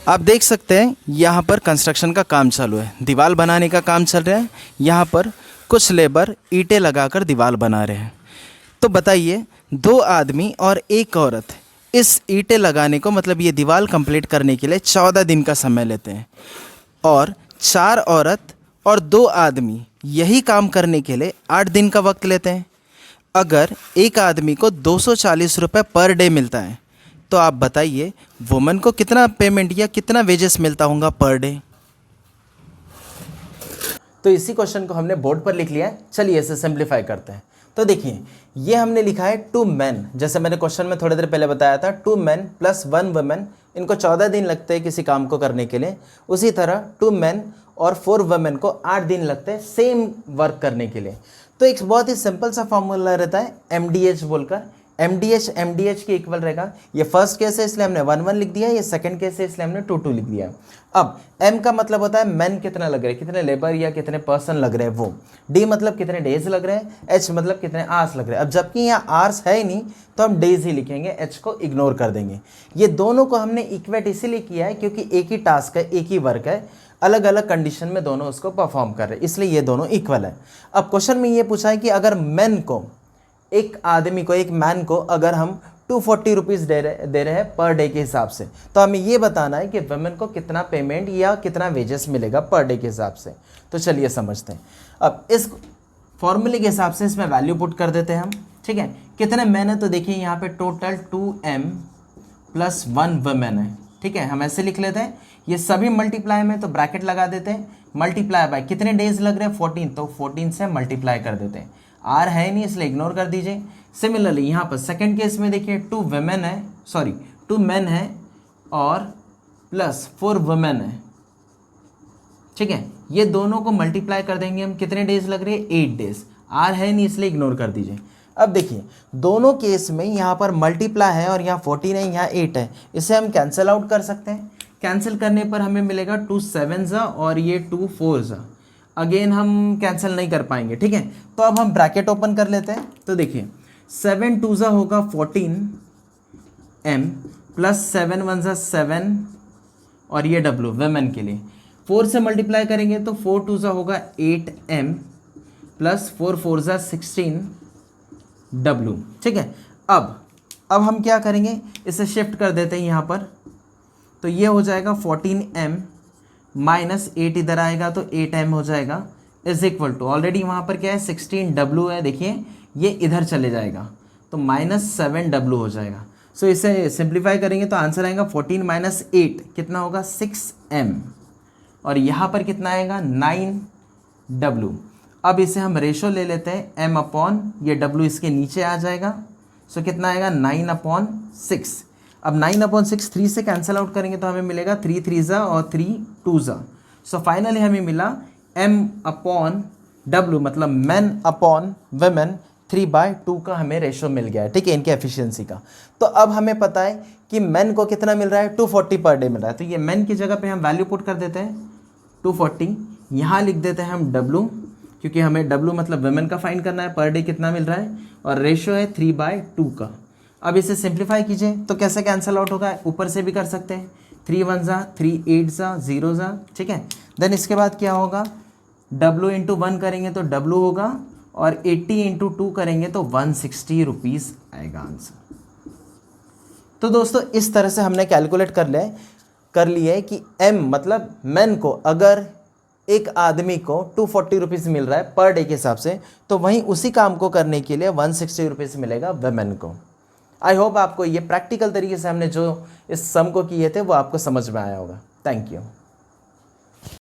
आप देख सकते हैं यहाँ पर कंस्ट्रक्शन का काम चालू है, दीवार बनाने का काम चल रहा है। यहाँ पर कुछ लेबर ईंटें लगाकर दीवार बना रहे हैं। तो बताइए, 2 आदमी और 1 औरत इस ईंटें लगाने को, मतलब ये दीवार कंप्लीट करने के लिए 14 दिन का समय लेते हैं, और 4 औरत और 2 आदमी यही काम करने के लिए 8 दिन का वक्त लेते हैं। अगर एक आदमी को 240 रुपये पर डे मिलता है, तो आप बताइए वुमन को कितना पेमेंट या कितना वेजेस मिलता होगा पर डे। तो इसी क्वेश्चन को हमने बोर्ड पर लिख लिया है। चलिए इसे सिंप्लीफाई करते हैं। तो देखिए, ये हमने लिखा है 2 मैन, जैसे मैंने क्वेश्चन में थोड़ी देर पहले बताया था, 2 मैन प्लस 1 वुमेन, इनको 14 दिन लगते हैं किसी काम को करने के लिए। उसी तरह 2 मैन और 4 वुमेन को 8 दिन लगते हैं सेम वर्क करने के लिए। तो एक बहुत ही सिंपल सा फॉर्मूला रहता है MDH बोलकर। MDH के इक्वल रहेगा। ये फर्स्ट केस है इसलिए हमने 1 1 लिख दिया, ये सेकंड केस है इसलिए हमने 2 2 लिख दिया। अब M का मतलब होता है मैन कितना लग रहे हैं, कितने लेबर या कितने पर्सन लग रहे हैं वो। D मतलब कितने डेज लग रहे हैं। H मतलब कितने आवर्स लग रहे हैं। अब जबकि यहाँ आवर्स है ही नहीं तो हम डेज ही लिखेंगे, H को इग्नोर कर देंगे। ये दोनों को हमने इक्वेट इसीलिए किया है क्योंकि एक ही टास्क है, एक ही वर्क है, अलग अलग कंडीशन में दोनों उसको परफॉर्म कर रहे हैं, इसलिए ये दोनों इक्वल है। अब क्वेश्चन में ये पूछा है कि अगर मैन को, एक आदमी को, एक मैन को अगर हम 240 रुपीज़ दे रहे हैं पर डे के हिसाब से, तो हमें ये बताना है कि वुमेन को कितना पेमेंट या कितना वेजेस मिलेगा पर डे के हिसाब से। तो चलिए समझते हैं। अब इस फॉर्मूले के हिसाब से इसमें वैल्यू पुट कर देते हैं हम, ठीक है। कितने मैन है, तो देखिए यहाँ पे टोटल 2M प्लस 1 वुमेन है, ठीक है। हम ऐसे लिख लेते हैं, ये सभी मल्टीप्लाई में तो ब्रैकेट लगा देते हैं, मल्टीप्लाई बाय कितने डेज लग रहे हैं 14, तो 14 से मल्टीप्लाई कर देते हैं। आर है नहीं इसलिए इग्नोर कर दीजिए। सिमिलरली यहाँ पर सेकंड केस में देखिए 2 मैन है और प्लस 4 वुमेन है, ठीक है। ये दोनों को मल्टीप्लाई कर देंगे हम, कितने डेज लग रहे हैं 8 डेज। आर है नहीं इसलिए इग्नोर कर दीजिए। अब देखिए दोनों केस में यहाँ पर मल्टीप्लाई है और यहाँ 14 है, यहाँ 8 है, इसे हम कैंसिल आउट कर सकते हैं। कैंसिल करने पर हमें मिलेगा 2 7 और ये 2 4 अगेन हम कैंसिल नहीं कर पाएंगे, ठीक है। तो अब हम ब्रैकेट ओपन कर लेते हैं। तो देखिए 7 2 होगा 14M प्लस 7 1 7 और ये W वुमेन के लिए। 4 से मल्टीप्लाई करेंगे तो 4 2 होगा 8M प्लस 4 4 16W, ठीक है। अब हम क्या करेंगे, इसे शिफ्ट कर देते हैं यहाँ पर। तो ये हो जाएगा 14M माइनस 8 इधर आएगा तो 8M हो जाएगा, इज इक्वल टू, ऑलरेडी वहाँ पर क्या है 16W है, देखिए ये इधर चले जाएगा तो माइनस 7W हो जाएगा। सो इसे सिंप्लीफाई करेंगे तो आंसर आएगा 14 माइनस 8 कितना होगा 6M, और यहाँ पर कितना आएगा 9W। अब इसे हम रेशो ले लेते हैं, M अपॉन ये W इसके नीचे आ जाएगा। सो कितना आएगा 9/6। अब 9/6 3 से कैंसिल आउट करेंगे तो हमें मिलेगा 3 3 और 3 2। सो फाइनली हमें मिला M/W मतलब मैन अपॉन वुमेन 3/2 का हमें रेशो मिल गया है, ठीक है, इनके एफिशिएंसी का। तो अब हमें पता है कि मैन को कितना मिल रहा है 240 पर डे मिल रहा है। तो ये मैन की जगह पे हम वैल्यू पुट कर देते हैं 240, यहाँ लिख देते हैं हम W, क्योंकि हमें W मतलब वुमेन का फाइंड करना है, पर डे कितना मिल रहा है, और रेशो है 3/2 का। अब इसे सिंप्लीफाई कीजिए तो कैसे कैंसिल आउट होगा, ऊपर से भी कर सकते हैं, 3 1 3 8 0, ठीक है। देन इसके बाद क्या होगा, W इंटू 1 करेंगे तो W होगा, और 80 इंटू 2 करेंगे तो 160 रुपीज़ आएगा आंसर। तो दोस्तों इस तरह से हमने कैलकुलेट कर लिया है कि M मतलब मैन को अगर एक आदमी को 240 रुपीज़ मिल रहा है पर डे के हिसाब से, तो वहीं उसी काम को करने के लिए 160 रुपीज़ मिलेगा वुमेन को। आई होप आपको ये प्रैक्टिकल तरीके से हमने जो इस सम को किए थे वो आपको समझ में आया होगा। Thank you.